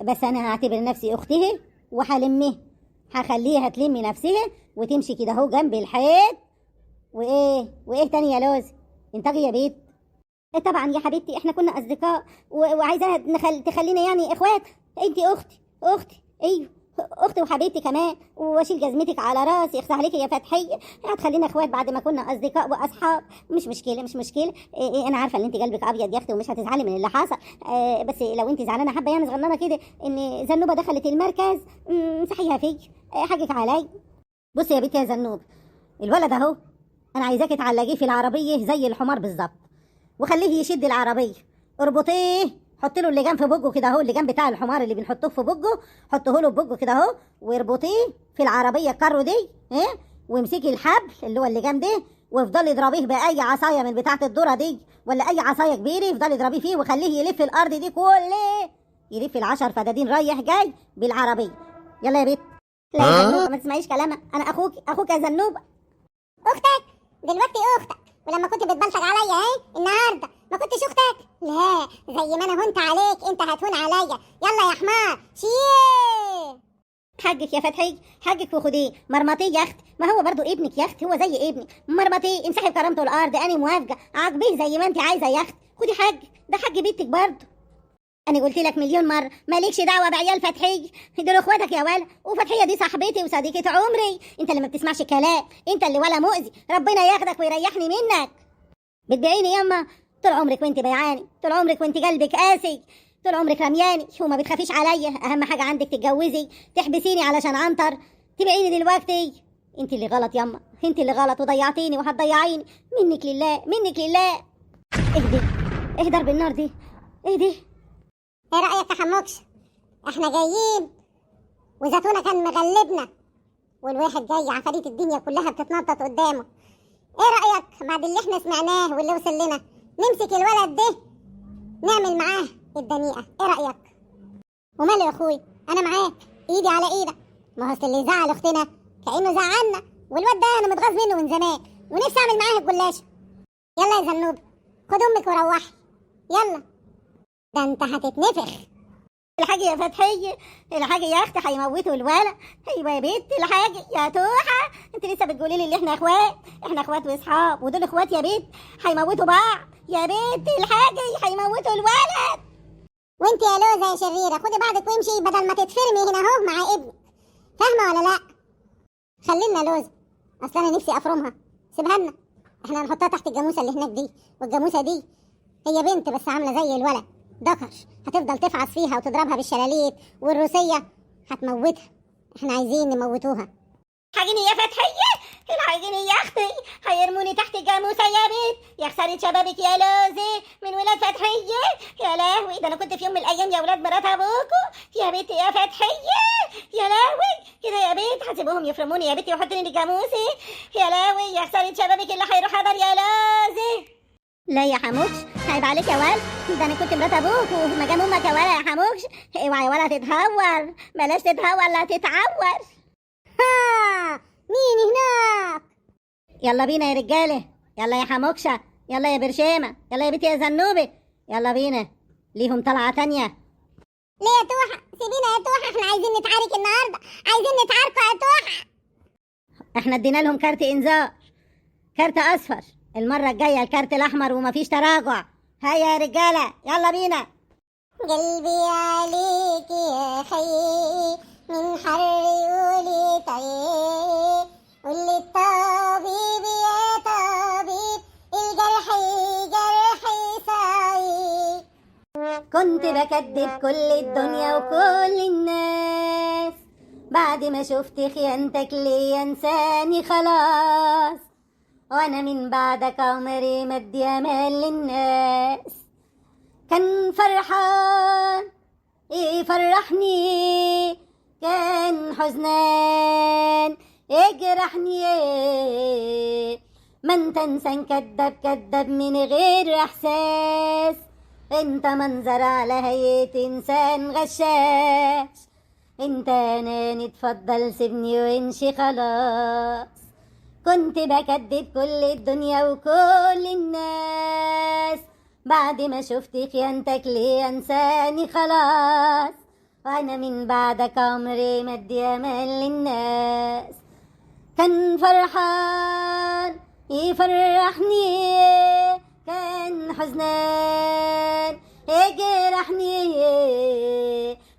بس انا هعتبر نفسي اختها وهلمه، هخليها تلم نفسها وتمشي كده اهو جنب الحيط. وايه تاني يا لوز؟ انتجي يا بيت. طبعا يا حبيبتي احنا كنا اصدقاء وعايزاها تخلينا يعني اخوات. انت اختي ايوه اختي وحبيبتي كمان، واشيل جزمتك على راسي. يخص عليكي يا فتحيه، هتخلينا اخوات بعد ما كنا اصدقاء واصحاب. مش مشكله. انا عارفه ان انت قلبك ابيض يا اختي ومش هتزعلي من اللي حصل. بس لو انت زعلانه حبه يعني صغننه كده ان زنوبه دخلت المركز، صحيها فيك حقك علي. بصي يا بنتي يا زنوب، الولد اهو انا عايزاكي تعلقيه في العربيه زي الحمار بالظبط، وخليه يشد العربيه. اربطيه، حط له اللجام في بوجه كده اهو، اللجام بتاع الحمار اللي بنحطوه في بوجه، حطه له بوجه كده اهو، واربطيه في العربيه الكارو دي وامسكي الحبل اللي هو اللجام ده، وافضلي اضربيه باي عصايه من بتاعه الذره دي ولا اي عصايه كبيره، افضلي اضربيه فيه وخليه يلف الارض دي كله، يلف ال10 فدادين رايح جاي بالعربيه. يلا يا بيت. لا يا زنوبه ما تسمعيش كلامها، انا اخوك يا زنوبه. اختك دلوقتي اختك، ولما كنت بتبلطج عليا النهارده ما كنتش اختك؟ لا، زي ما انا هنت عليك انت هتهون عليا. يلا يا حمار شيه. حقك يا فتحي، حقك وخديه. مرمطيه يا اخت، ما هو برضو ابنك يا اخت، هو زي ابني. مرمطيه، امسحي بكرامته الارض، انا موافقه. عاقبيه زي ما انت عايزه يا اخت، خدي حقك، ده حق بنتك برضو. انا قلت لك مليون مره مالكش دعوه بعيال فتحي، دول اخواتك يا ولا، وفتحيه دي صاحبتي وصديقه عمري. انت اللي ما بتسمعش كلام، انت اللي ولا مؤذي، ربنا ياخدك ويريحني منك. بتبيعيني ياما طول عمرك وانت بيعاني، طول عمرك وانت قلبك قاسي، طول عمرك رمياني وما بتخافيش عليا. اهم حاجه عندك تتجوزي، تحبسيني علاشان عنتر، تبيعيني دلوقتي. انت اللي غلط ياما، انت اللي غلط وضيعتيني وهتضيعيني. منك لله، منك لله. اهدي، اهدي ضرب النار دي، اهدي. ايه رأيك يا حموكش؟ احنا جايين وزيتونة كان مغلبنا، والواحد جاي عفاريت الدنيا كلها بتتنطط قدامه. ايه رأيك بعد اللي احنا سمعناه واللي وصل لنا نمسك الولد ده نعمل معاه الدنيئة؟ ايه رأيك؟ وماله يا اخوي، انا معاك، ايدي على ايدك. ما هو أصل اللي زعل اختنا كأنه زعلنا، والواد ده انا متغاظ منه من زمان ونفسي اعمل معاه الجلاشة. يلا يا زنوب، خد امك وروحي، يلا ده انت هتتنفخ. الحاجة يا فتحية، الحاجة يا اختي هيموتوا الولد. ايوه يا بنت الحاجة يا توحة، انت لسه بتقولي لي اللي احنا اخوات، احنا اخوات واصحاب، ودول اخوات يا بنت هيموتوا بعض. يا بنت الحاجة هيموتوا الولد. وانت يا لوزة يا شريرة خدي بعضك وامشي بدل ما تتفرمي هنا اهو مع ابنك، فاهمة ولا لا؟ خلينا لوزة، اصل انا نفسي افرمها، سيبها لنا، احنا هنحطها تحت الجاموسة اللي هناك دي، والجاموسة دي هي بنت بس عاملة زي الولد دكر، هتفضل تفعص فيها وتضربها بالشلاليت، والروسية هتموتها، احنا عايزين نموتوها. الحاجيني يا فتحية، الحاجيني يا اختي، هيرموني تحت الجاموسة يا بنت. يا خسارة شبابك يا لوزي من ولاد فتحية. يا لهوي، ده انا كنت في يوم من الايام يا ولاد مرات ابوكو يا بنتي يا فتحية. يا لهوي كده يا بنت، هسيبوهم يفرموني يا بنتي ويحطوني الجاموسي. يا لهوي يا خسارة شبابك اللي هيروح هدر يا لوزي. لا يا حموكش، عيب عليك يا ولد، ده انا كنت مرات ابوك وفي مجام امك يا ولا يا حموكش. اوعى يا ولا تتهور، بلاش تتهور لا تتعور. ها مين هناك؟ يلا بينا يا رجاله، يلا يا حموكشه، يلا يا برشامه، يلا يا بنتي يا زنوبه، يلا بينا، ليهم طلعه تانية. ليه يا توحة؟ سيبينا يا توحة، احنا عايزين نتعارك النهارده، عايزين نتعاركوا يا توحة. احنا ادينا لهم كارت انذار، كارت اصفر، المره الجايه الكارت الاحمر ومفيش تراجع. هيا يا رجاله يلا بينا. قلبي عليك يا خي من حر يقولي طيب، قولي الطبيب يا طبيب الجرح جرحي صعيب. كنت بكدب كل الدنيا وكل الناس، بعد ما شفت خيانتك ليا انساني خلاص، وانا من بعدك عمري مدي امان للناس. كان فرحان يفرحني، كان حزنان يجرحني، ما انت انسان كداب كداب من غير احساس، انت منظر على هيئة انسان غشاش، انت اناني اتفضل سيبني وامشي خلاص. كنت بكدب كل الدنيا وكل الناس، بعد ما شفت خيانتك ليه انساني خلاص، وانا من بعدك عمري مدي امان للناس. كان فرحان يفرحني، كان حزنان يجرحني،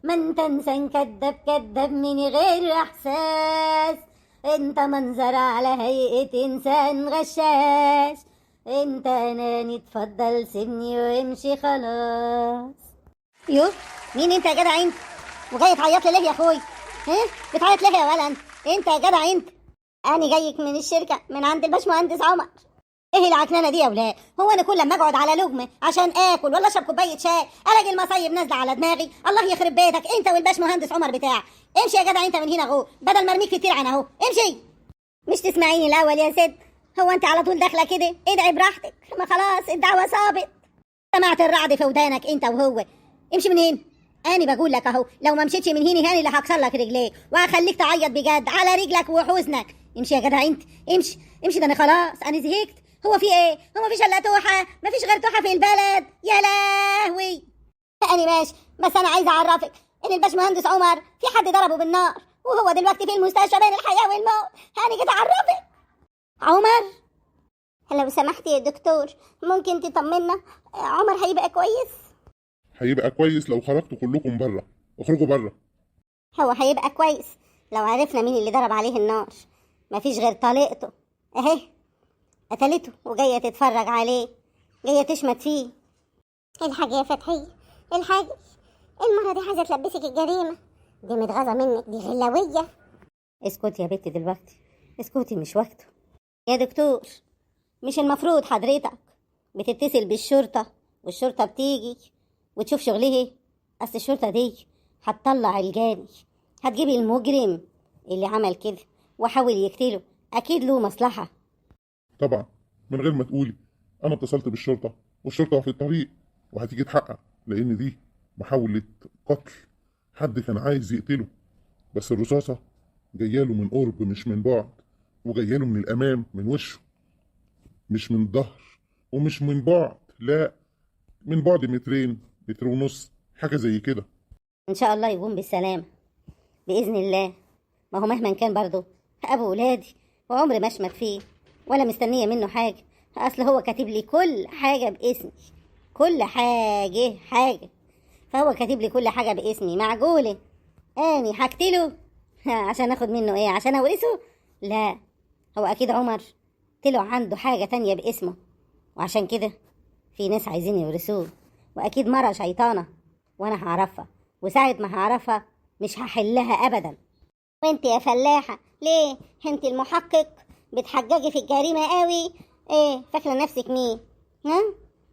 ما انت انسان كداب كداب من غير احساس، انت منظر على هيئة انسان غشاش، انت اناني اتفضل سيبني وامشي خلاص. يو مين انت يا جدع انت؟ وجاي تعيط لي ليه يا اخوي؟ ها بتعيط ليه يا ولد؟ انت يا جدع انت، انا جايك من الشركه من عند الباشمهندس عمر. ايه العكنانه دي يا ولاد؟ هو انا كل لما اقعد على لقمه عشان اكل ولا اشرب كوبايه شاي الاقي المصايب نازله على دماغي؟ الله يخرب بيتك انت والباشمهندس عمر بتاعك. امشي يا جدع انت من هنا اهو، بدل ما ارميك في الترعه اهو، امشي. مش تسمعيني الاول يا ست؟ هو انت على طول داخله كده؟ ادعي براحتك، ما خلاص الدعوه صابت. سمعت الرعد في ودانك انت وهو. امشي من هنا، انا بقول لك اهو، لو ما مشيتش من هنا هاني اللي هكسر لك رجليك وهخليك تعيط بجد على رجلك وحزنك. امشي يا جدع انت، امشي امشي، ده انا خلاص انا زهقت. هو في ايه؟ هو مفيش الا توحه؟ مفيش غير توحه في البلد؟ يا لهوي. انا ماشي، بس انا عايزه اعرفك ان الباشمهندس عمر في حد ضربه بالنار وهو دلوقتي في المستشفى بين الحياة والموت. هاني كده عرفك. عمر، لو سمحتي يا دكتور ممكن تطمنا، عمر هيبقى كويس؟ هيبقى كويس لو خرجتوا كلكم بره. اخرجوا بره. هو هيبقى كويس لو عرفنا مين اللي ضرب عليه النار. مفيش غير طليقته اهي قتلته وجاية تتفرج عليه، جاية تشمت فيه. الحاجة يا فتحية، الحاجة، المرة دي عايزة تلبسك الجريمة، دي متغاظة منك، دي غلاوية. اسكتي يا بنتي دلوقتي، اسكتي مش وقته. يا دكتور، مش المفروض حضرتك بتتصل بالشرطة والشرطة بتيجي وتشوف شغلها؟ أصل الشرطة دي هتطلع الجاني، هتجيب المجرم اللي عمل كده وحاول يقتله، أكيد له مصلحة. طبعا من غير ما تقولي انا اتصلت بالشرطه والشرطه في الطريق وهتيجي تحقق، لان دي محاوله قتل. حد كان عايز يقتله، بس الرصاصه جاياله من قرب مش من بعد، وجاياله من الامام من وشه، مش من الظهر ومش من بعد، لا من بعد مترين، متر ونص، حاجه زي كده. إن شاء الله يقوم بالسلامة بإذن الله. ما هو مهما كان برضه أبو ولادي وعمري ما أشمت فيه ولا مستنية منه حاجة. أصل هو كاتب لي كل حاجة باسمي، كل حاجة، فهو كاتب لي كل حاجة باسمي. معقولة أني هقتله عشان أخد منه إيه؟ عشان أورثه؟ لا، هو أكيد عمر طلع عنده حاجة تانية باسمه، وعشان كده في ناس عايزين يورثوه، وأكيد مرة شيطانة وأنا هعرفها، وساعة ما هعرفها مش هحلها أبدا. وانت يا فلاحة ليه؟ انت المحقق بتحججي في الجريمة قوي. ايه فاكرة نفسك مين؟ ها؟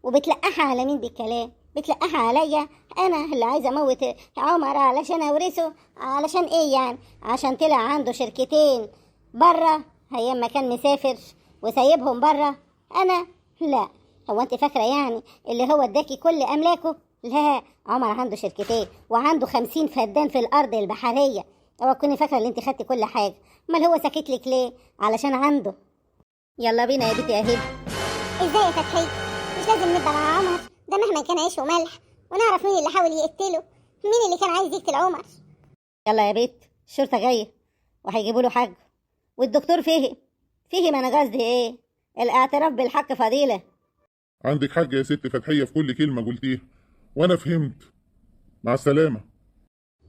وبتلقحها على مين بالكلام؟ بتلقحها عليا انا اللي عايزة اموت عمر علشان اورثه. علشان ايه يعني؟ عشان طلع عنده شركتين بره ايام ما كان مسافر وسايبهم بره. انا لا. هو انت فاكرة يعني اللي هو اداكي كل املاكه؟ لا، عمر عنده شركتين وعنده 50 فدان في الارض البحرية. اوعى تكوني فاكرة ان انت خدتي كل حاجة. امال هو ساكت لك ليه؟ علشان عنده. يلا بينا يا بنتي يا هبه. ازاي يا فتحية؟ مش لازم نبقى مع عمر ده مهما كان عيش وملح، ونعرف مين اللي حاول يقتله، مين اللي كان عايز يقتل عمر. يلا يا بيت، الشرطة جاية وهيجيبوا له حاجه، والدكتور فهم انا قصدي ايه. الاعتراف بالحق فضيلة. عندك حاجه يا ست فتحيه في كل كلمه قلتيها، وانا فهمت. مع السلامه.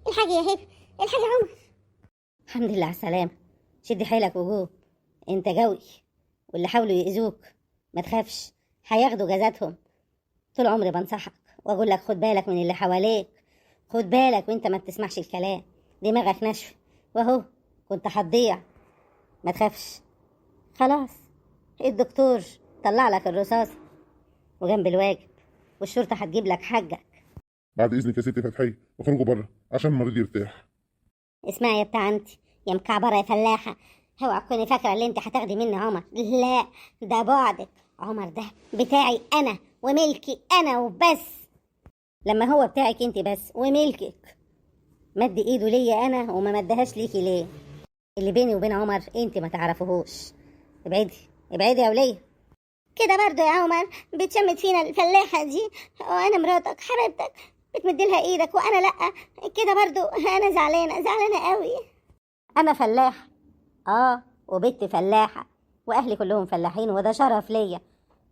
الحاجة يا هبه، الحاجة عمر. الحمد لله على السلامة. شدي حيلك وجوه، انت جوي، واللي حاولوا يأذوك ما تخافش، هياخدوا جزاتهم. طول عمري بنصحك واقول لك خد بالك من اللي حواليك، خد بالك وانت ما بتسمعش الكلام، دماغك ناشفه واهو كنت هتضيع. ما تخافش، خلاص الدكتور طلع لك الرصاص وجنب الواجب، والشرطة هتجيب لك حقك. بعد اذنك يا ست فتحيه، اخرجوا بره عشان المريض يرتاح. اسمعي يا بتاع انت يا مكعبرة يا فلاحة، اوعى تكوني فاكرة اللي انت هتاخدي مني عمر. لا، ده بعدك. عمر ده بتاعي انا وملكي انا وبس. لما هو بتاعك انت بس وملكك، مد ايده ليا انا وما مدهاش ليكي ليه؟ اللي بيني وبين عمر انت ما تعرفوهوش. ابعدي ابعدي يا وليه. كده برضو يا عمر بتشمت فينا الفلاحة دي، وانا مراتك حبيبتك بتمدلها ايدك وانا لا. كده برضو انا زعلانة قوي. انا فلاح، وبنت فلاحة، واهلي كلهم فلاحين، وده شرف ليا.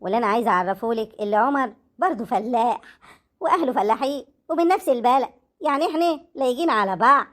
واللي انا عايزه اعرفهولك اللي عمر برضو فلاح واهله فلاحين ومن نفس البلد، يعني احنا لايقين على بعض.